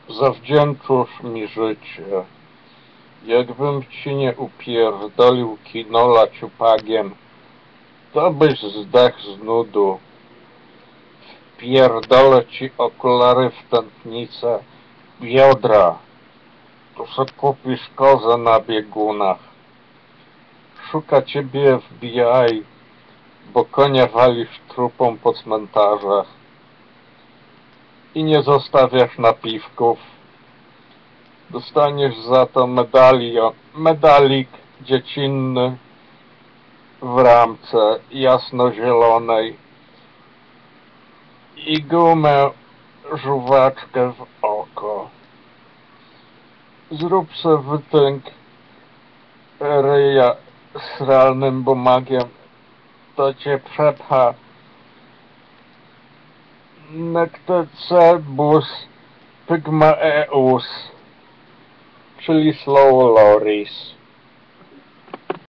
Zawdzięczasz mi życie. Jakbym ci nie upierdolił kinola ciupagiem, to byś zdech z nudu. Wpierdolę ci okulary w tętnicę biodra. To se kupisz kozę na biegunach. Szuka ciebie FBI, bo konia walisz trupom po cmentarzach i nie zostawiasz napiwków. Dostaniesz za to medalik dziecinny w ramce jasnozielonej i gumę żuwaczkę w oko. Zrób se wytęk ryja sralnym bomagiem, to cię przepcha Nectecebus pygmaeus, czyli slow loris.